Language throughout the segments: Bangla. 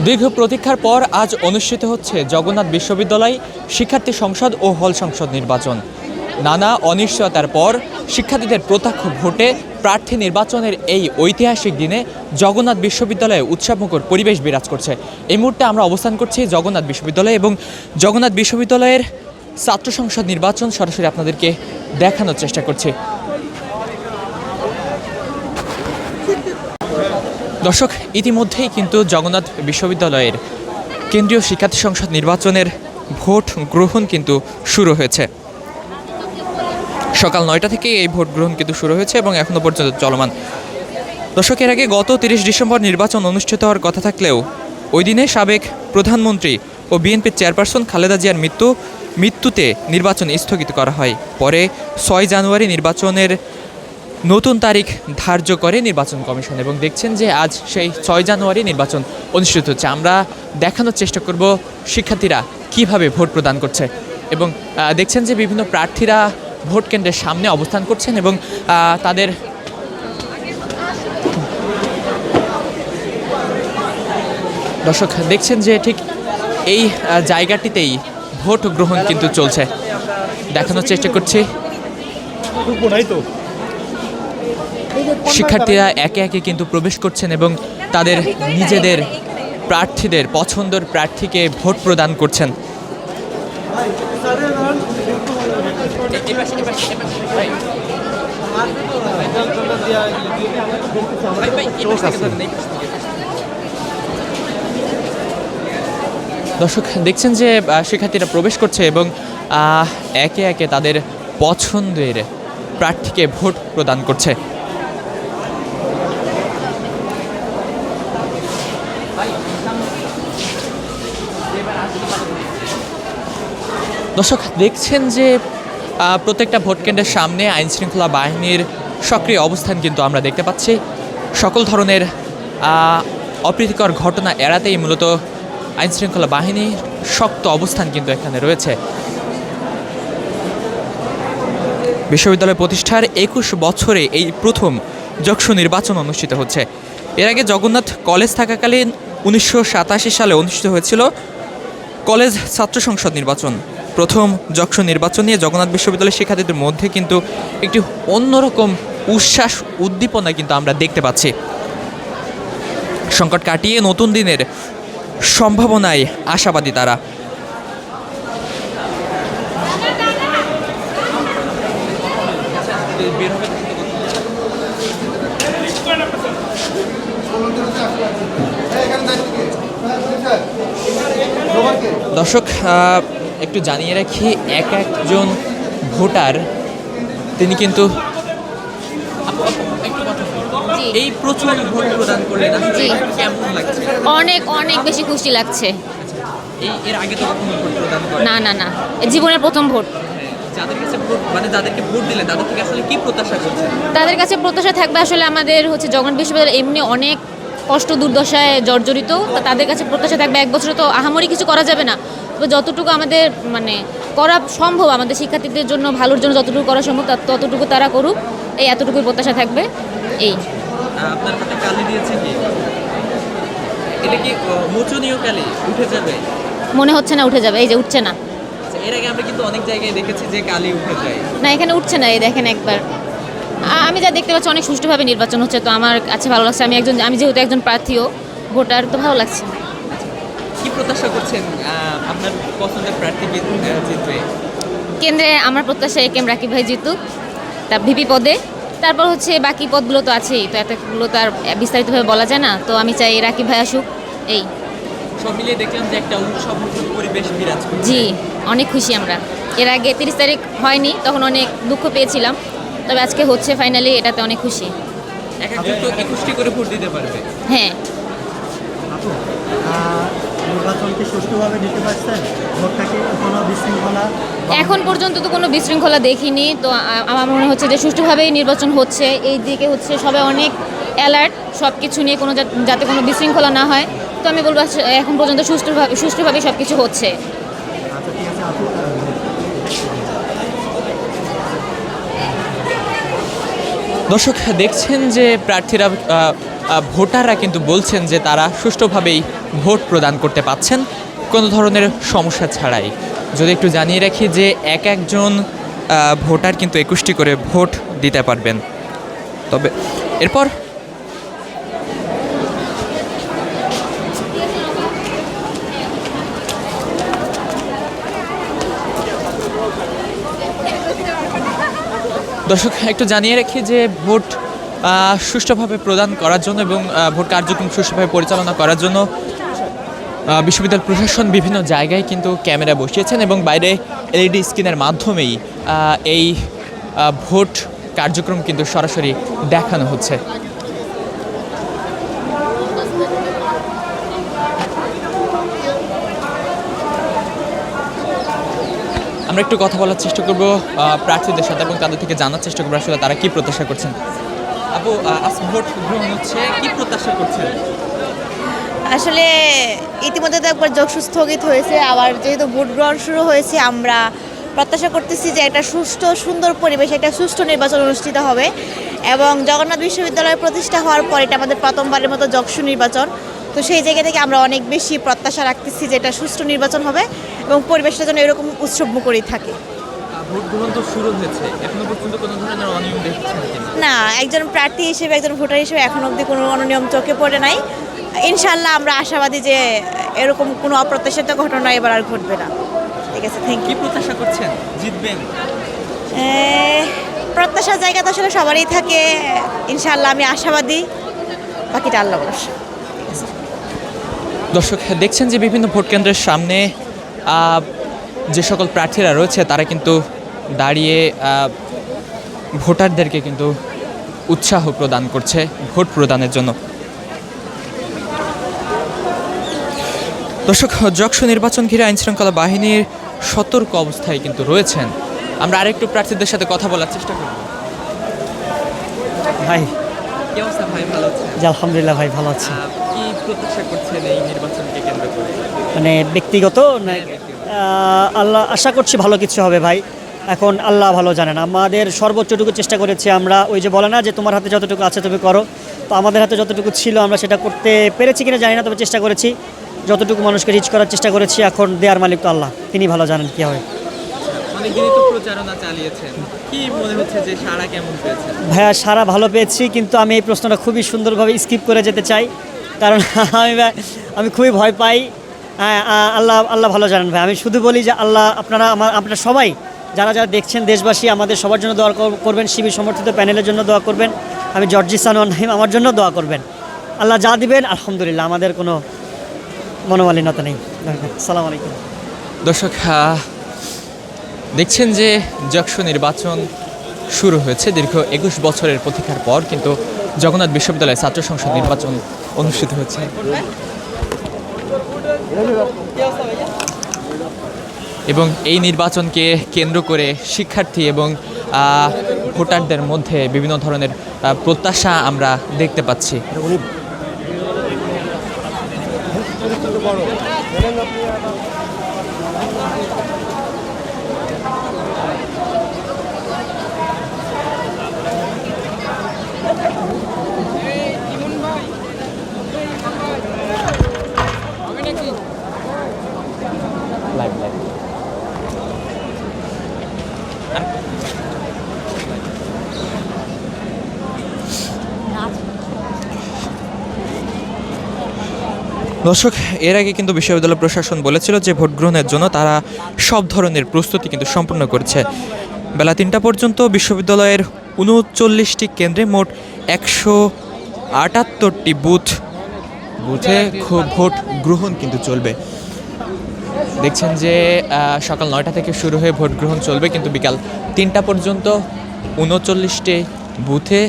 দীর্ঘ প্রতীক্ষার পর আজ অনুষ্ঠিত হচ্ছে জগন্নাথ বিশ্ববিদ্যালয় শিক্ষার্থী সংসদ ও হল সংসদ নির্বাচন। নানা অনিশ্চয়তার পর শিক্ষার্থীদের প্রত্যক্ষ ভোটে প্রার্থী নির্বাচনের এই ঐতিহাসিক দিনে জগন্নাথ বিশ্ববিদ্যালয়ে উৎসবমুখর পরিবেশ বিরাজ করছে। এই মুহূর্তে আমরা অবস্থান করছি জগন্নাথ বিশ্ববিদ্যালয়ে এবং জগন্নাথ বিশ্ববিদ্যালয়ের ছাত্র সংসদ নির্বাচন সরাসরি আপনাদেরকে দেখানোর চেষ্টা করছি। দর্শক, ইতিমধ্যেই কিন্তু জগন্নাথ বিশ্ববিদ্যালয়ের কেন্দ্রীয় শিক্ষার্থী সংসদ নির্বাচনের ভোট গ্রহণ কিন্তু শুরু হয়েছে। সকাল 9টা থেকে এই ভোট গ্রহণ কিন্তু শুরু হয়েছে এবং এখনও পর্যন্ত চলমান। দর্শক, এর আগে গত 30 ডিসেম্বর নির্বাচন অনুষ্ঠিত হওয়ার কথা থাকলেও ওই দিনে সাবেক প্রধানমন্ত্রী ও বিএনপির চেয়ারপারসন খালেদা জিয়ার মৃত্যুতে নির্বাচন স্থগিত করা হয়। পরে 6 জানুয়ারি নির্বাচনের নতুন তারিখ ধার্য করে নির্বাচন কমিশন এবং দেখছেন যে আজ সেই 6 জানুয়ারি নির্বাচন অনুষ্ঠিত হচ্ছে। আমরা দেখানোর চেষ্টা করব শিক্ষার্থীরা কিভাবে ভোট প্রদান করছে এবং দেখছেন যে বিভিন্ন প্রার্থীরা ভোট কেন্দ্রের সামনে অবস্থান করছেন এবং তাদের দর্শক দেখছেন যে ঠিক এই জায়গাটিতেই ভোট গ্রহণ কিন্তু চলছে। দেখানোর চেষ্টা করছি শিক্ষার্থীরা একে একে কিন্তু প্রবেশ করছেন এবং তাদের নিজেদের প্রার্থীদের পছন্দের প্রার্থীকে ভোট প্রদান করছেন। দর্শক দেখছেন যে শিক্ষার্থীরা প্রবেশ করছে এবং একে একে তাদের পছন্দের প্রার্থীকে ভোট প্রদান করছে। দর্শক দেখছেন যে প্রত্যেকটা ভোট কেন্দ্রের সামনে আইনশৃঙ্খলা বাহিনীর সক্রিয় অবস্থান কিন্তু আমরা দেখতে পাচ্ছি। সকল ধরনের অপ্রীতিকর ঘটনা এড়াতেই মূলত আইনশৃঙ্খলা বাহিনীর শক্ত অবস্থান কিন্তু এখানে রয়েছে। বিশ্ববিদ্যালয় প্রতিষ্ঠার 21 বছরে এই প্রথম যক্ষ নির্বাচন অনুষ্ঠিত হচ্ছে। এর আগে জগন্নাথ কলেজ থাকাকালীন 1987 সালে অনুষ্ঠিত হয়েছিল কলেজ ছাত্র সংসদ নির্বাচন। প্রথম যক্ষ নির্বাচন নিয়ে জগন্নাথ বিশ্ববিদ্যালয়ের শিক্ষার্থীদের মধ্যে কিন্তু একটি অন্যরকম উচ্ছ্বাস উদ্দীপনা কিন্তু আমরা দেখতে পাচ্ছি। সংকট কাটিয়ে নতুন দিনের সম্ভাবনায় আশাবাদী তারা। দর্শক একটু জানিয়ে রাখি, এক একজন ভোটার তিনি কিন্তু এই প্রচুর ভোট প্রদান করলেন। কেমন লাগছে? অনেক অনেক বেশি খুশি লাগছে। এর আগে তো কখনো ভোট প্রদান করেন? না না না, জীবনের প্রথম ভোট। যাদের কাছে ভোট মানে যাদেরকে ভোট দিলেন তাদের থেকে আসলে কি প্রত্যাশা করছেন? তাদের কাছে প্রত্যাশা থাকবে আসলে আমাদের জগন্নাথ বিশ্ববিদ্যালয় এমনি অনেক কষ্ট দুর্দশায় জর্জরিত। তাদের কাছে প্রত্যাশা থাকবে, এক বছরে তো আহামরি কিছু করা যাবে না, তবে যতটুকু আমাদের করা সম্ভব আমাদের শিক্ষার্থীদের জন্য ভালোর জন্য যতটুকু করা সম্ভব ততটুকু তারা করুক, এই এতটুকুই প্রত্যাশা থাকবে। এই আপনার হাতে কালি দিয়েছে কি? এটা কি মোচনীয় কালি উঠে যাবে? মনে হচ্ছে না উঠে যাবে, এই যে উঠছে না। এর আগে আমরা কিন্তু অনেক জায়গায় দেখেছি যে কালি উঠে যায়। না, এখানে উঠছে না, এই দেখেন একবার। আমি যা দেখতে পাচ্ছি অনেক সুষ্ঠুভাবে নির্বাচন হচ্ছে, তো আমার কাছে ভালো লাগছে। আমি যেহেতু একজন প্রার্থীও ভোটার, তো ভালো লাগছে। কি প্রত্যাশা করছেন আপনার পছন্দের প্রার্থী জিতবে? কেন্দ্রে আমার প্রত্যাশা একেএম রাকিব ভাই জিতুক, তা ভিপি পদে। তারপর বাকি পদগুলো তো আছেই, তো এতগুলো তো আর বিস্তারিতভাবে বলা যায় না, তো আমি চাই রাকিব ভাই আসুক। এই সব মিলিয়ে দেখলাম যে একটা উৎসবমুখর পরিবেশ বিরাজ করছে। জি, অনেক খুশি আমরা। এর আগে 30 তারিখ হয়নি, তখন অনেক দুঃখ পেয়েছিলাম, তবে আজকে হচ্ছে ফাইনালি, এটাতে অনেক খুশি। এক একজন তো 21টি করে ভোট দিতে পারবে। হ্যাঁ। নির্বাচনকে সুষ্ঠুভাবে দিতে পারছেন? ভোটটাকে কোনো বিশৃঙ্খলা? এখন পর্যন্ত তো কোনো বিশৃঙ্খলা দেখিনি, তো আমার মনে হচ্ছে যে সুষ্ঠুভাবেই নির্বাচন হচ্ছে। এই দিকে সবাই অনেক অ্যালার্ট সব কিছু নিয়ে, কোনো যাতে কোনো বিশৃঙ্খলা না হয়। তো আমি বলবো এখন পর্যন্ত সুষ্ঠুভাবে সব কিছু হচ্ছে। আচ্ছা, ঠিক আছে আপু। দর্শক দেখছেন যে প্রার্থীরা ভোটাররা কিন্তু বলছেন যে তারা সুষ্ঠুভাবেই ভোট প্রদান করতে পাচ্ছেন কোনো ধরনের সমস্যা ছাড়াই। যদি একটু জানিয়ে রাখি যে একজন ভোটার কিন্তু 21টি করে ভোট দিতে পারবেন। তবে এরপর দর্শক একটু জানিয়ে রাখি যে ভোট সুষ্ঠুভাবে প্রদান করার জন্য এবং ভোট কার্যক্রম সুষ্ঠুভাবে পরিচালনা করার জন্য বিশ্ববিদ্যালয় প্রশাসন বিভিন্ন জায়গায় কিন্তু ক্যামেরা বসিয়েছেন এবং বাইরে এলইডি স্ক্রিনের মাধ্যমেই এই ভোট কার্যক্রম কিন্তু সরাসরি দেখানো হচ্ছে। আমরা একটু কথা বলার চেষ্টা করব প্রার্থীদের সাথে এবং তাদের থেকে জানার চেষ্টা করবো আসলে তারা কি প্রত্যাশা করছেন। আপু, আজ ভোট গ্রহণ হচ্ছে, কি প্রত্যাশা করছেন? আসলে ইতিমধ্যে তো একবার যোগসূত্র স্থগিত হয়েছে, আবার যেহেতু ভোট গ্রহণ শুরু হয়েছে, আমরা প্রত্যাশা করতেছি যে একটা সুষ্ঠু সুন্দর পরিবেশ, একটা সুষ্ঠু নির্বাচন অনুষ্ঠিত হবে এবং জগন্নাথ বিশ্ববিদ্যালয় প্রতিষ্ঠা হওয়ার পর এটা আমাদের প্রথমবারের মতো যকসু নির্বাচন। তো সেই জায়গা থেকে আমরা অনেক বেশি প্রত্যাশা রাখতেছি যে এটা সুষ্ঠু নির্বাচন হবে এবং পরিবেশটা যেন এরকম উৎসবমুখরই থাকে। ভোট গ্রহণ তো শুরু হয়েছে, এখনো পর্যন্ত কোনো ধরনের অনিয়ম দেখছেন কিনা? না, একজন প্রার্থী হিসেবে, একজন ভোটার হিসেবে এখন অবধি কোনো অনিয়ম চোখে পড়ে নাই। ইনশাআল্লাহ আমরা আশাবাদী যে এরকম কোনো অপ্রত্যাশিত ঘটনা এবার আর ঘটবে না। ঠিক আছে, থ্যাংক কি ইউ। প্রত্যাশা করছেন, জিতবেন? প্রত্যাশার জায়গা তো আসলে সবারই থাকে, ইনশাআল্লাহ আমি আশাবাদী, বাকিটা আল্লাহ ভরসা। দর্শক দেখছেন যে বিভিন্ন ভোট কেন্দ্রের সামনে যে সকল প্রার্থীরা রয়েছে তারা কিন্তু দাঁড়িয়ে ভোটারদেরকে কিন্তু উৎসাহ প্রদান করছে ভোট প্রদানের জন্য। দর্শক, যকসু নির্বাচন ঘিরে আইনশৃঙ্খলা বাহিনীর সতর্ক অবস্থায় কিন্তু রয়েছেন। আমরা আরেকটু প্রার্থীদের সাথে কথা বলার চেষ্টা করব। ভাই, কি অবস্থা ভাই, ভালো আছেন? জি আলহামদুলিল্লাহ ভাই, ভালো আছি। কি প্রত্যাশা করছেন এই নির্বাচনকে কেন্দ্র করে? মানে ব্যক্তিগত না, আল্লাহ আশা করছি ভালো কিছু হবে ভাই। এখন আল্লাহ ভালো জানেন, আমাদের সর্বোচ্চটুকু চেষ্টা করেছি আমরা। ওই যে বলে না যে তোমার হাতে যতটুকু আছে তুমি করো, তো আমাদের হাতে যতটুকু ছিল আমরা সেটা করতে পেরেছি কিনা জানি না, তবে চেষ্টা করেছি, যতটুকু মানুষকে রিচ করার চেষ্টা করেছি। এখন দেয়ার মালিক তো আল্লাহ, তিনি ভালো জানেন কী হবে। অনেকদিনই তো প্রচারণা চালিয়েছেন, কি মনে হচ্ছে যে সাড়া কেমন পেয়েছেন? ভাইয়া সারা ভালো পেয়েছি, কিন্তু আমি এই প্রশ্নটা খুবই সুন্দরভাবে স্কিপ করে যেতে চাই, কারণ আমি খুবই ভয় পাই। আল্লাহ ভালো জানেন ভাই। আমি শুধু বলি যে আল্লাহ আপনারা সবাই যারা যারা দেখছেন, দেশবাসী আমাদের সবার জন্য দোয়া করবেন, শিবির সমর্থিত প্যানেলের জন্য দোয়া করবেন, আমি জর্জি সানোয়ার নাহিম আমার জন্য দোয়া করবেন। আল্লাহ যা দিবেন আলহামদুলিল্লাহ, আমাদের কোনো মনোমালিন্যতা নেই। আসসালামু আলাইকুম। দর্শক দেখছেন যে যকসু নির্বাচন শুরু হয়েছে দীর্ঘ 21 বছরের প্রতীক্ষার পর কিন্তু জগন্নাথ বিশ্ববিদ্যালয় ছাত্র সংসদ নির্বাচন অনুষ্ঠিত হচ্ছে এবং এই নির্বাচনকে কেন্দ্র করে শিক্ষার্থী এবং ভোটারদের মধ্যে বিভিন্ন ধরনের প্রত্যাশা আমরা দেখতে পাচ্ছি। দর্শক, এর আগে কিন্তু বিশ্ববিদ্যালয় প্রশাসন বলেছিল যে ভোট গ্রহণের জন্য তারা সব ধরনের প্রস্তুতি কিন্তু সম্পূর্ণ করেছে। বেলা 3টা পর্যন্ত বিশ্ববিদ্যালয়ের 39টি কেন্দ্রে মোট 178টি বুথে ভোট গ্রহণ কিন্তু চলবে। দেখছেন যে সকাল 9টা থেকে শুরু হয়ে ভোট গ্রহণ চলবে, কিন্তু বিকাল 3টা পর্যন্ত 39টি বুথে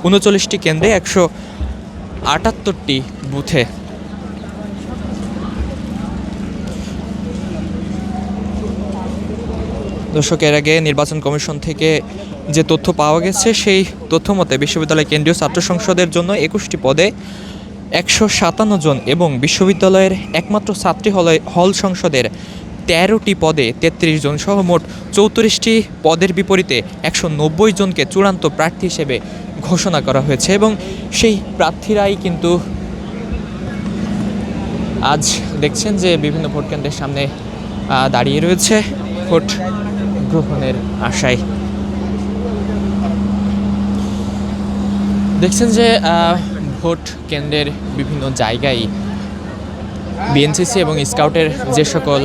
139টি কেন্দ্রে 178টি বুথে দর্শক, এর আগে নির্বাচন কমিশন থেকে যে তথ্য পাওয়া গেছে সেই তথ্য মতে বিশ্ববিদ্যালয় কেন্দ্রীয় ছাত্র সংসদের জন্য 21টি পদে 157 জন এবং বিশ্ববিদ্যালয়ের একমাত্র ছাত্রী হল সংসদের 13টি পদে 33 জন সহ মোট 34টি পদের বিপরীতে 190 জনকে চূড়ান্ত প্রার্থী হিসেবে ঘোষণা করা হয়েছে এবং সেই প্রার্থীরাই কিন্তু আজ দেখছেন যে বিভিন্ন ভোট কেন্দ্রের সামনে দাঁড়িয়ে রয়েছে ভোট গ্রহণের আশায়। দেখছেন যে ভোট কেন্দ্রের বিভিন্ন জায়গায় বিএনসিসি এবং স্কাউটের যে সকল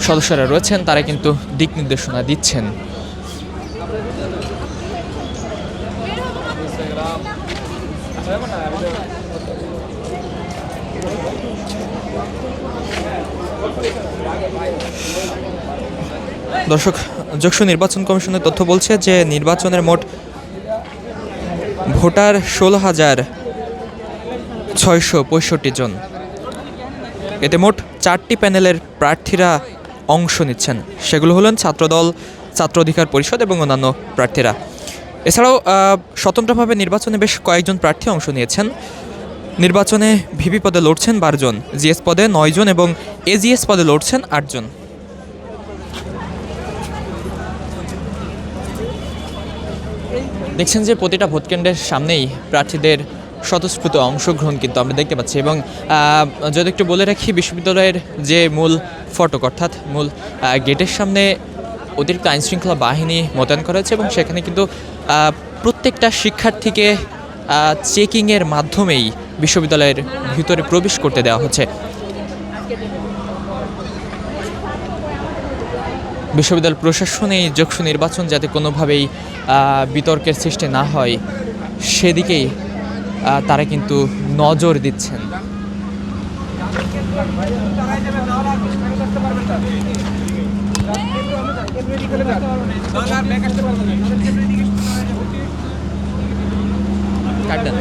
সদস্যরা রয়েছেন তারা কিন্তু দিক নির্দেশনা দিচ্ছেন। দর্শক, যশোর নির্বাচন কমিশনের তথ্য বলছে যে নির্বাচনের মোট ভোটার 16,665 জন। এতে মোট 4টি প্যানেলের প্রার্থীরা অংশ নিচ্ছেন, সেগুলো হলেন ছাত্রদল, ছাত্র অধিকার পরিষদ এবং অন্যান্য প্রার্থীরা। এছাড়াও স্বতন্ত্রভাবে নির্বাচনে বেশ কয়েকজন প্রার্থী অংশ নিয়েছেন। নির্বাচনে ভিপি পদে লড়ছেন 12 জন, জিএস পদে 9 জন এবং এজিএস পদে লড়ছেন 8 জন। দেখছেন যে প্রতিটা ভোটকেন্দ্রের সামনেই প্রার্থীদের স্বতঃস্ফূর্ত অংশগ্রহণ কিন্তু আমরা দেখতে পাচ্ছি এবং যদি একটু বলে রাখি, বিশ্ববিদ্যালয়ের যে মূল ফটক অর্থাৎ মূল গেটের সামনে অতিরিক্ত আইনশৃঙ্খলা বাহিনী মোতায়েন করা হয়েছে এবং সেখানে কিন্তু প্রত্যেকটা শিক্ষার্থীকে চেকিংয়ের মাধ্যমেই বিশ্ববিদ্যালয়ের ভিতরে প্রবেশ করতে দেওয়া হচ্ছে। বিশ্ববিদ্যালয় প্রশাসন এই যশোর নির্বাচন যাতে কোনোভাবেই বিতর্কের সৃষ্টি না হয় সেদিকেই তারা কিন্তু নজর দিচ্ছেন। কাট দেন।